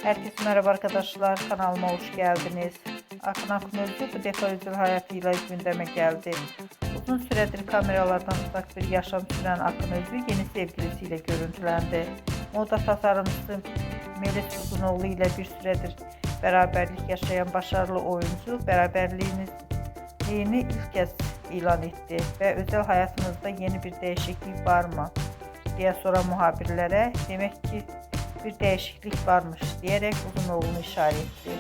Herkese merhaba arkadaşlar, kanalıma hoş geldiniz. Akın Akınözü bu defa özel hayatıyla gündeme geldi. Uzun süredir kameralardan uzak bir yaşam süren Akınözü yeni sevgilisiyle görüntülendi. Moda tasarımcısı Melis Uzunoğlu ile bir süredir beraberlik yaşayan başarılı oyuncu beraberliğini ilk kez ilan etti ve özel hayatınızda yeni bir değişiklik var mı diye soran muhabirlere demek ki bir değişiklik varmış diyerek Uzunoğlu'nu işaret etti.